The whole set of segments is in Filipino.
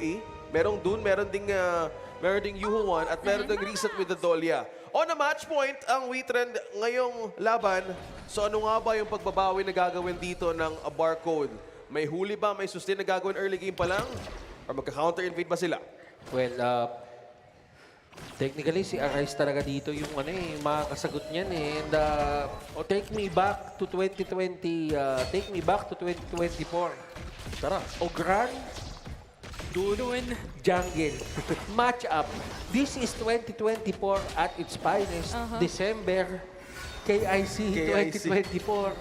Zoe, merong Dune, meron ding Yuho 1, at meron ding reset with the Dahlia. On a match point, ang WeTrend ngayong laban. So ano nga ba yung pagbabawi na gagawin dito ng Barcode? May huli ba? May sustain na gagawin early game pa lang? Or magka-counter-invade ba sila? Well, technically, si Arise talaga dito yung makakasagot niyan eh. And take me back to 2020, take me back to 2024. Tara, Ogran, Dune, Jungle. Match up. This is 2024 at its finest. December, KIC 2024.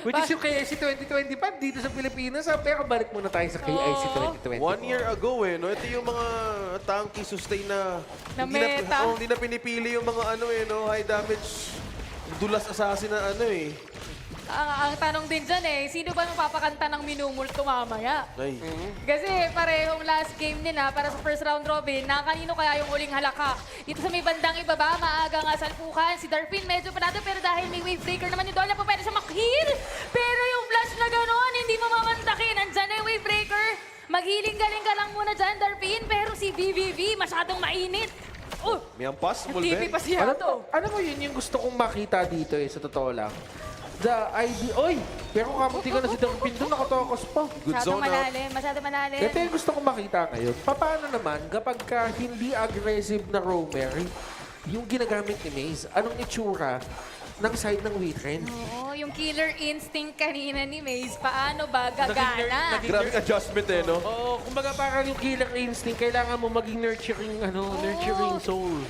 Which is yung KIC 2025 dito sa Pilipinas. Pero balik muna tayo sa KIC 2024. 1 year ago no? Ito yung mga tanky sustain na meta. hindi na pinipili yung mga no? High damage dulas assassin na Ang tanong din dyan sino ba nung papakanta ng minumulto mamaya? Ay. Kasi parehong last game nila para sa first round robin, na kanino kaya yung uling halaka? Dito sa may bandang ibaba, maaga nga salpukan. Si Darpin medyo panado pero dahil may wave breaker naman yung Dahlia po pwede siya mag-heal. Pero yung flash na gano'n, hindi mo mamantakin. Nandyan na yung wave breaker. Maghiling-galing ka lang muna dyan, Darpin. Pero si VVV masyadong mainit. May ampas, TV pa siya to. Ano mo yun yung gusto kong makita dito sa totoo lang? The ID, pero kamuti ko na si Darpin doon, nakatokos pa. Good zone out. Masyadong malalim. Ito yung gusto kong makita ngayon. Paano naman kapag hindi aggressive na roamer, yung ginagamit ni Maze, anong itsura ng side ng WeTrend? Oo, yung killer instinct kanina ni Maze, paano ba gagana? Grabing adjustment no? Oo, kumbaga parang yung killer instinct, kailangan mo maging nurturing, nurturing soul.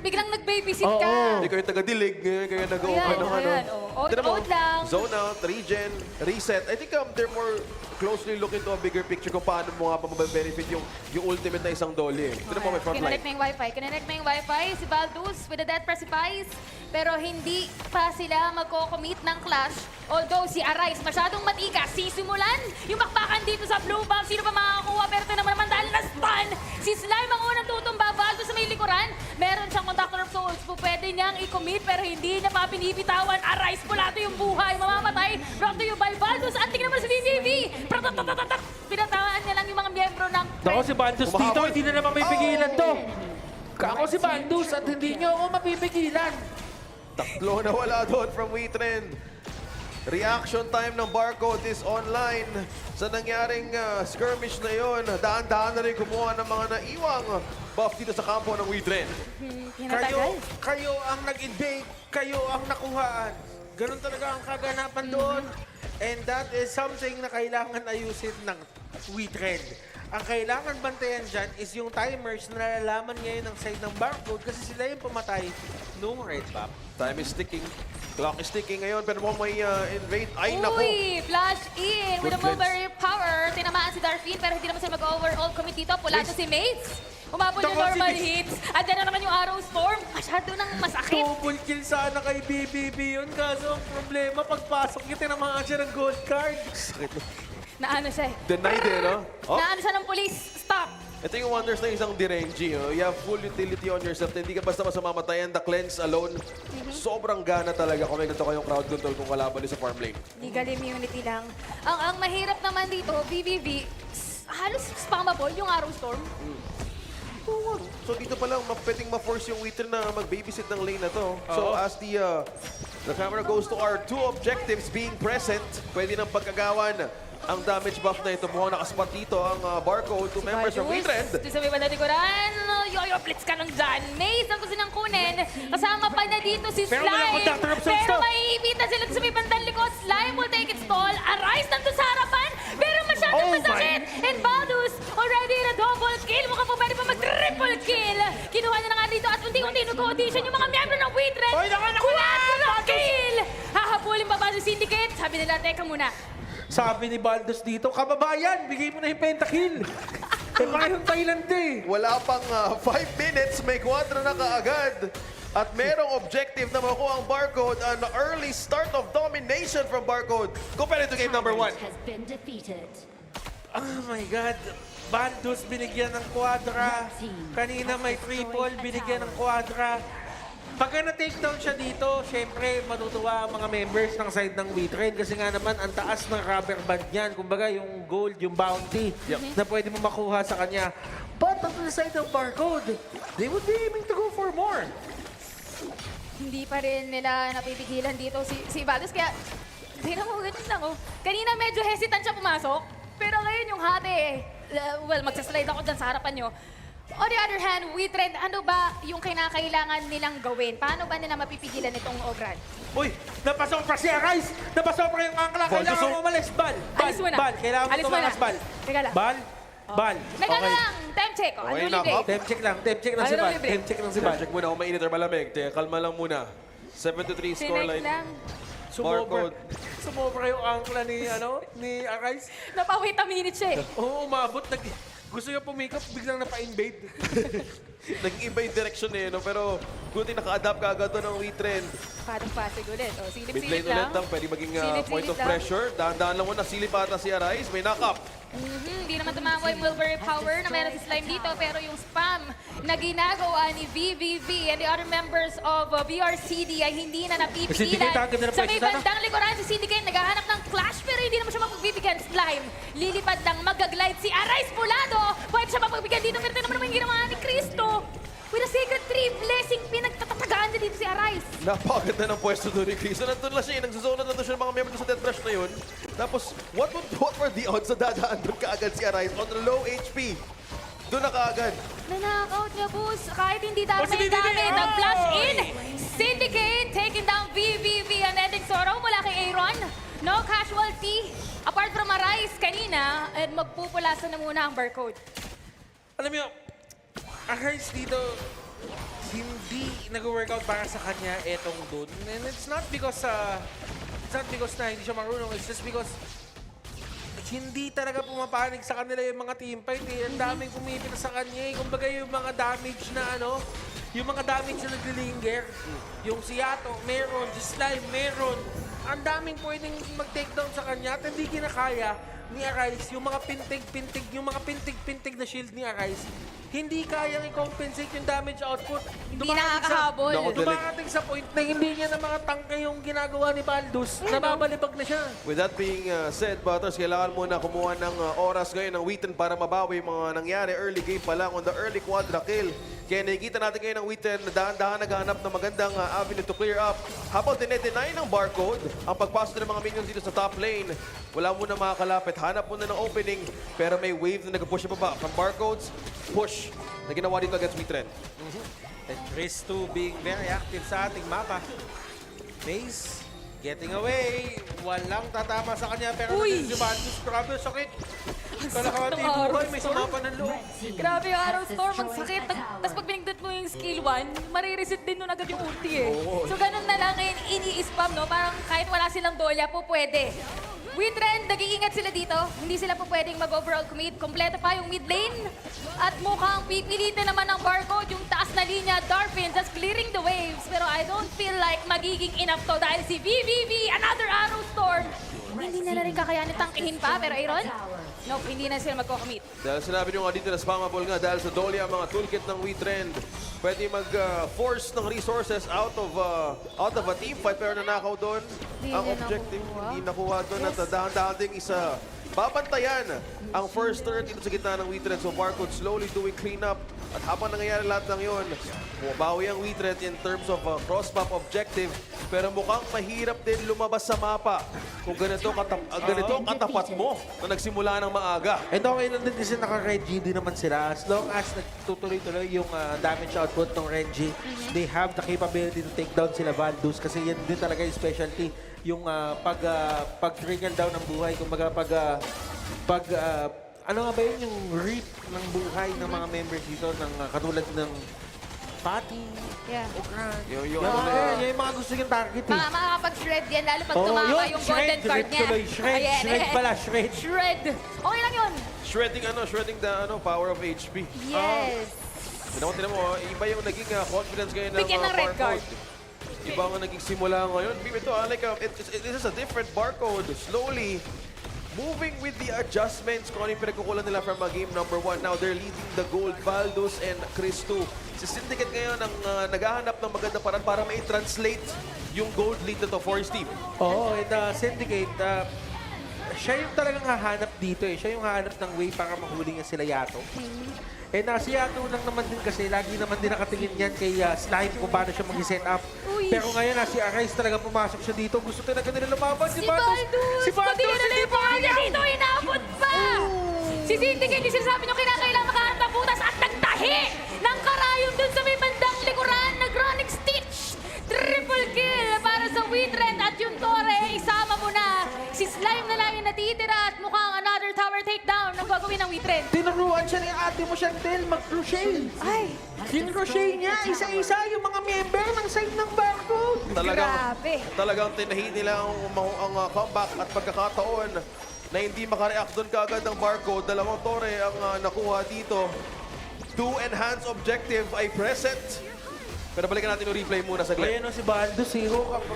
Biglang nag-babysit ka. Hindi kayo taga-dilig, kayo nag-open Ayan. Out lang. Zone out, regen, reset. I think they're more closely looking to a bigger picture kung paano mo nga pa mabe-benefit yung ultimate na isang Dolly. Ito mo may frontline. Kinonect na yung wifi. Kinonect na yung wifi. Si Baldus with the death precipice. Pero hindi pa sila magko-commit ng clash. Although si Arise masyadong matikas. Sisimulan yung bakbakan dito sa blue box. Sino pa makakakuha? Pero ito naman dahil na-stun. Si Slime ang unang tutumba. Baldus sa may likuran. Meron siyang Conductor of Souls. Pwede niyang i-commit pero hindi niya pa pinibitawan. Arise pulato yung buhay. Mamamatay. Brought to you by Baldus. At tingnan naman si VVV. Pinatawan niya lang yung mga miyembro ng Ako si Bandus dito, hindi na naman mapipigilan to. Ako si Bandus at hindi niyo ako mapipigilan. Tatlo na wala doon from WeTrend. Reaction time ng Barcode is online. Sa nangyaring skirmish na yon, daan-daan na rin kumuha ng mga naiwang buff dito sa kampo ng WeTrend. Kayo ang nag-invade, kayo ang nakuhaan. Ganun talaga ang kaganapan doon. And that is something na kailangan ayusin ng WeTrend. Ang kailangan bantayan dyan is yung timers na nalalaman ngayon ng side ng Barcode kasi sila yung pumatay nung red buff. Time is ticking. Clock is ticking ngayon, pero mukhang may invade. Ay, naku! Uy! Flash in with a Good mulberry power. Tinamaan si Darpin pero hindi naman siya mag-overall commit dito. Pulato si Mates. Umabot yung normal hits. At dyan na naman yung Arrow Storm. Masyado nang masakit. Double kill sana kay BBB yun. Kaso ang problema, pagpasok niya, tinamaan siya ng gold card. Sakit. Naano siya Denied no? Naano siya ng police. Stop! Ito yung wonders ng isang Direnji. You have full utility on yourself. Hindi ka basta mamatayan. The cleanse alone. Sobrang gana talaga kung may ganito kayong crowd control kung kalaban sa farm lane. Legal immunity lang. Ang mahirap naman dito, BBB, halos spammable yung Arrow Storm. So dito pa lang, pwedeng ma-force yung Wither na mag-babysit ng lane na to. So as the camera goes to our two objectives being present, pwede nang pagkagawan ang damage buff na ito. Mukhang nakaspot dito ang Barcode, two members from WeTrend. Ito sa may banda likuran, yo-yo blitz ka ng dyan. Maze ang gusto niyang kunin. Kasama pa niya dito si Pero wala Slime. Conductor of Souls Pero to. maiipitan sila sa may bandang likod. Slime will take its toll. Arise nandun sa harapan. Pero masyadong masakit. And Baldus already in a double kill. Mukhang po pwede pa mag-triple kill. Kinuha niya na nga dito at unti-unti nag-audition yung mga miyembro ng WeTrend. Quadruple kill! Hahabulin pa ba si Syndicate? Sabi nila, teka muna. Sabi ni Baldus dito, kababayan, bigay mo na yung pentakill. Parehong Thailand eh. Wala pang 5 minutes, may 4 na kaagad. At merong objective na makuha ang Barcode, an early start of domination from Barcode. Compared to game number 1. Has been defeated. Oh my God. Baldus binigyan ng quadra. Kanina may triple, binigyan ng quadra. Pagka na-takedown siya dito, syempre matutuwa ang mga members ng side ng WeTrend kasi nga naman ang taas ng rubber band niyan. Kumbaga yung gold, yung bounty na pwede mo makuha sa kanya. But on the side ng Barcode, they would be aiming to go for more. Hindi pa rin nila napipigilan dito si Valdez. Kaya, tingnan mo, ganyan lang. Oh. Kanina medyo hesitant siya pumasok. Pero ngayon yung hati, well, magsaslide ako dyan sa harapan nyo. On the other hand, WeTrend, ano ba yung kinakailangan nilang gawin? Paano ba nila mapipigilan itong Ogran? Uy, napasok pa si Arise! Napasok pa yung angkla! Kailangan mo umalis! Bal! Alis mo na. Bal! Kailangan mo Alis mo tumakas, na. Bal! Teka lang. Bal! Bal! Teka lang, time check. Oh, Okay ano na, libre? Kap. Temp check lang si Ano Bal. libre? Temp check lang si Bal. Check muna kung mainit or malamig. Teka, kalma lang muna. 7-3 Select scoreline. lang. Sumobra yung angkla ni Arise. Napawait a minute siya eh. Oo, umabot. Gusto niya pumikap, biglang napa-invade. Naging iba yung direction eh, no? Pero buti naka-adapt ka agad doon ng WeTrend. Parang pasig ulit. O, Mid silip-silip lane lang. ulit lang, pwede maging Silip-silip point of lang. pressure. Dahan-dahan lang muna, silip ata si Arise. May knock-up. Hindi naman tumawa yung Wilbury Power na meron si Slime dito, pero yung spam na ginagawa ni VVV and the other members of BRCD ay hindi na napipigilan. Syndicate, ang ganda ng Sa may pwesto sana. bandang likuran, si Syndicate naghahanap ng clash pero hindi naman siya mapagbibigyan. Slime, lilipad lang, mag-glide si Arise Pulado. Pwede siya mapagbigyan dito, pero tingnan mo naman yung ginawa ni Cristo. With a Sacred Tree Blessing, pinagtatatagaan niya dito si Arise. Napakaganda ng pwesto doon ni Chris. So, nandun lang siya, nagsusona na doon siya ng mga members sa Death Rush na yun. Tapos, what were the odds na dadaan doon kaagad si Arise on the low HP? Doon na kaagad. Na-knockout niya, boss. Kahit hindi dami si VVV! nag-flash Oy! in. Syndicate taking down VVV and ending sorrow mula kay Aaron. No casualty. Apart from Arise kanina, at magpupulasan na muna ang Barcode. Alam niyo, Arise dito, hindi nag-workout para sa kanya etong dun. And it's not because na hindi siya marunong. It's just because hindi talaga pumapanig sa kanila yung mga team fight. Eh. Ang daming kumipit sa kanya. Eh. Kumbaga yung mga damage na yung mga damage na naglilinger. Yung si Yato, meron. Si Slime, meron. Ang daming pwedeng mag-takedown sa kanya at hindi kinakaya ni Arise. Yung mga pintig na shield ni Arise, hindi kayang i-compensate yung damage output. Hindi nakakahabol. Dumarating sa point na hindi niya na mga tangke yung ginagawa ni Baldus. Nababalibag na siya. With that being said, Butters, kailangan muna kumuha ng oras ngayon ng WeTrend para mabawi yung mga nangyari early game pa lang on the early quadra kill. Kaya nakikita natin ngayon ng WeTrend na dahan-dahan naghahanap ng magandang avenue to clear up. Habang dinedeny ng Barcode ang pagpasok ng mga minions dito sa top lane. Wala muna makakalapit. Hanap muna ng opening. Pero may wave na nag-push pa ba from Barcodes. Push na ginawa dito against WeTrend. And Chris 2 being very active sa ating mapa. Maze getting away. Walang tatama sa kanya pero Uy! nandun si Baldus. Grabe, sakit. Kalahati buhay, may sumapa ng loob. Grabe yung Arrow Storm, ang sakit. Tapos pag binigdot mo yung skill 1, marireset din nun agad yung ulti eh. So ganun na lang ngayon, ini-spam no? Parang kahit wala silang dolya po pwede. WeTrend, nag-iingat sila dito. Hindi sila po pwedeng mag-overall commit. Kompleto pa yung mid lane. At mukhang pipilitin naman ng Barcode yung taas na linya. Darfin just clearing the waves. Pero I don't feel like magiging enough to dahil si VVV, another Arrow Storm. Hindi na rin kakayanin tangkihin pa. Pero Aaron, nope, hindi na sila magko-commit. Dahil sinabi nyo nga dito na spammable nga dahil sa Dolly ang mga toolkit ng WeTrend. Pwede mag-force ng resources out of a team fight pero nanakaw doon. Hindi Ang niya objective nakuha. hindi nakuha doon at dahan-dahan ding isa. Babantayan ang first turret dito sa gitna ng WeTrend. So Barcode slowly doing cleanup. At habang nangyayari lahat ng yun, bumabawi ang WeTrend in terms of cross-map objective. Pero mukhang mahirap din lumabas sa mapa kung ganito katapat mo na nagsimula ng maaga. And okay lang din kasi naka-Red GD naman sila. As long as nagtutuloy-tuloy yung damage output ng Red G, they have the capability to take down sila Baldus kasi yan din talaga yung specialty. Yung pag-trickle down ng buhay. Kumbaga ano nga ba yun? Yung reap ng buhay ng mga members dito ng katulad ng Patty, Yeah. Okran. Yung Yan yung mga gusto yung target eh. Makakapag-shred yan, lalo pag Oo, tumama yun, yung shred, golden card shred niya. tuloy, shred, Ayan, shred eh. pala, shred. Shred. Okay lang yun. shredding the power of HP. Yes. Tinan mo, iba yung naging confidence ngayon ng Bigyan ng red card. Barcode. Iba ang naging simula ngayon. Ito, this is a different Barcode. Slowly moving with the adjustments kung ano yung pinagkukulan nila from game number 1. Now they're leading the gold, Baldus and Cristo. Si Syndicate ngayon ang naghahanap ng magandang paraan para ma-translate yung gold lead na to for his team. Oo, and Syndicate, siya yung talagang hahanap dito eh. Siya yung hahanap ng way para mahuli niya sila Yato. And si Yato lang naman din kasi, lagi naman din nakatingin yan kay Slime kung paano siya mag-set up. Uy. Pero ngayon, si Arise talaga pumasok siya dito. Gusto talaga nila lumaban. Si Baldus! Si Baldus! Pati na lang yung pangalan dito, inabot pa! Si Syndicate, yung sinasabi nyo, kinakailangan makaharap ng butas at nagtahi ng karayom dun sa may bandang likuran. Nag-Chronic Stitch! Triple kill para sa Witrend at yung Torre. Isama mo na. Si Slime na lang yung natitira at mukhang another tower takedown ang gagawin ng Witrend. Tinuruan siya ni ate mo, Chantel, mag-crochet. Ay, Tin-crochet niya, isa-isa yung mga member ng side ng barcode. grabe. Talagang tinahi nila ang comeback at pagkakataon na hindi makareact doon kaagad ng barcode. Dalawang Torre ang nakuha dito. 2 enhanced objective ay present. Pero balikan natin yung replay muna sa Ayan o si Baldus,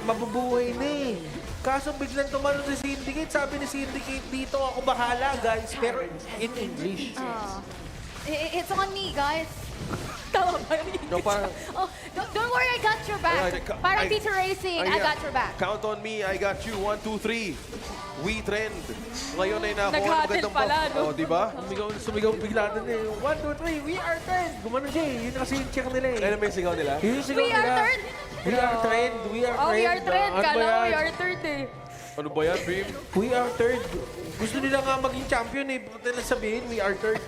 mabubuhay na eh. Kaso biglang tumalon si Syndicate, sabi ni Syndicate dito, ako bahala guys, pero in English. It's on me, guys. Tama ba yung No, parang- Oh, don't worry, I got your back. Parang teacher racing, I got your back. Count on me, I got you. 1, 2, 3. We trend. Ngayon ay nakuha ng Naghatil magandang pala, buff. no? Oh, di ba? Sumigaw bigla din eh. 1, 2, 3, we are third. Gumano siya eh, yun kasi yung check nila eh. Ano may sigaw nila? Yun yung sigaw We are nila. third. We are trend, we are Oh, trend. we are third. Ano ba Kala yan? we are third eh. Ano ba yan, Beam? We are third. Gusto nila nga maging champion eh. Ba't nila sabihin, we are third.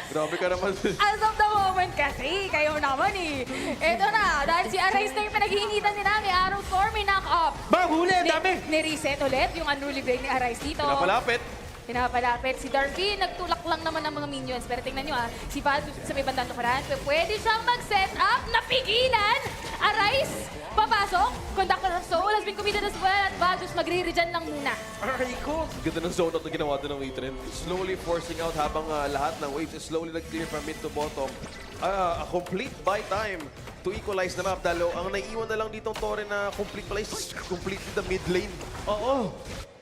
Grabe ka naman. As of the moment kasi, kayo naman eh. Eto na, dahil si Arise na yung pinaghihinitan nila, may Arrow Storm, may knock-up. Huli, ang dami. Ni-reset ulit yung unruly break ni Arise dito. Napalapit. Pinapalapit. Si Darby, nagtulak lang naman ng mga minions. Pero tingnan nyo si Baldus sa may bandang tukuran. Pwede siyang mag-set up, napigilan. Arise, papasok. Conductor of Soul has been committed as well. At Baldus, magre-regen lang muna. Aray ko. Ganda ng zone out na ginawa doon ng Witrend. Slowly forcing out habang lahat ng waves is slowly nag-clear from mid to bottom. A complete buy time to equalize the map. Dalo, ang naiiwan na lang ditong Torre na complete pala is completely the mid lane. Oo.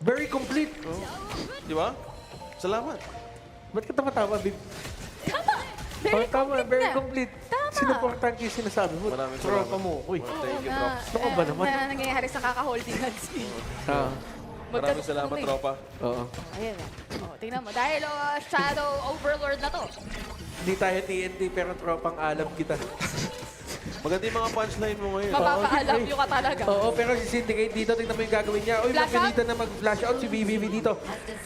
Very complete. Di ba? Salamat. Ba't ka tama-tama, babe? Tama! Very Tama, complete very na. complete. Tama. Sinuportan ko yung sinasabi mo. Maraming Tropa salamat. mo. Uy. Thank you, Na, Trop. Ano ba naman? Na nangyayari sa kaka-holding hands. Ah, Maraming salamat, Tropa. oo. Ayun na. Oh, tingnan mo. Dahil Shadow Overlord na to. Hindi tayo TNT pero tropang alam kita. Maganda yung mga punchline mo ngayon. Mapapaalam yung ka talaga. Oo, pero si Syndicate dito, tingnan mo yung gagawin niya. Uy, Flash magpilitan na mag-flash out si BBB dito.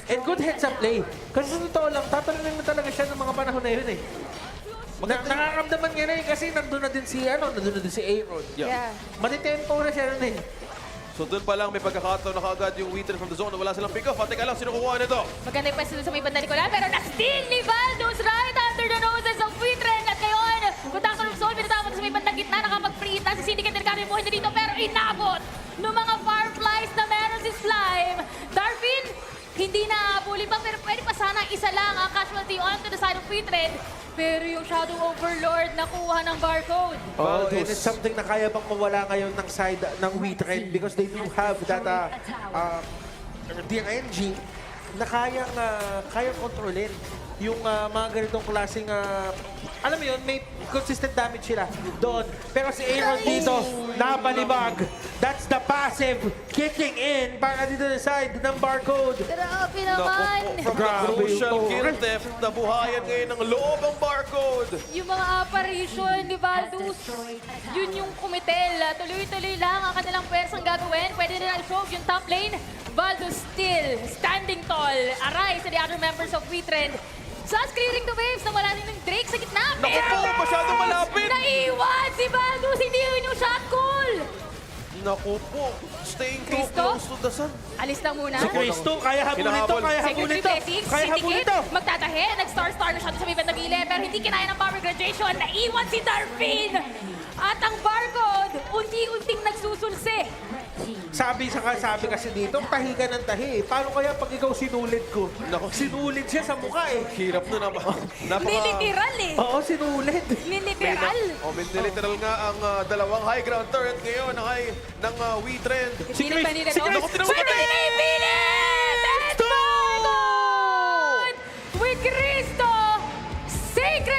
And good heads up play. Kasi sa totoo lang, tatanungin mo talaga siya ng mga panahon na yun eh. Nakakamdaman niya na eh, kasi nandun na din si, nandun na din si Aaron. Yeah. Matitempo na siya nun eh. So doon pa lang may pagkakataon na kaagad yung Witrend from the zone na wala silang pick-off. At teka lang, sino kukuha nito? Maganda yung pwesto dun sa may banda Nicola, pero na-steal ni Baldus right under the noses of Witrend. At ngayon, Conductor of Soul, pinatapos sa may bandang gitna, nakapag-free na si Syndicate ng kanyang buhay na dito, pero inabot ng mga Fireflies na meron si Slime. Darwin, hindi na abuli pa, pero pwede pa sana isa lang ang casualty onto the side of Witrend. Pero yung Shadow Overlord nakuha ng barcode. Oh, Baldus. and it's something na kaya bang mawala ngayon ng side ng Witrend because they do have that DNG na kayang kontrolin yung mga ganitong klaseng alam mo yun, may consistent damage sila doon. Pero si Aaron dito, nabalibag. That's the passive kicking in para dito sa side ng barcode. Grabe naman! From the Grabe crucial yung kill theft, nabuhayan ngayon ng loob ang barcode. Yung mga apparition ni Baldus, yun yung kumitel. Tuloy-tuloy lang ang kanilang pwersang gagawin. Pwede nila i-show yung top lane. Baldus still standing tall. Arise and the other members of Witrend. Just clearing the waves na wala din yung Drake sa gitna. Naku po, masyadong malapit. Naiwan si Baldus, hindi yun yung shot call. Naku po, staying too Cristo? close to the sun. Alis lang muna. Si Cristo, kaya habulin to, Hinahabol. kaya habulin Secondary to. blessings, Kaya habulin Syndicate, to. magtatahe, nag-star-star na siya doon sa may bandang gilid, pero hindi kinaya ng power graduation, naiwan si Darwin! At ang barcode, unti-unting nagsusulsi. Sabi kasi dito, tahi ka ng tahi. Paano kaya pag ikaw sinulit ko? Naku. Sinulit siya sa mukha eh. Hirap na Niliteral eh. Oo, sinulit. Niliteral. May literal nga ang dalawang high ground turret ngayon ng Witrend. Pilit pa nila Si to. Chris! Naku, tinawag Pwede ka, nila ipilit!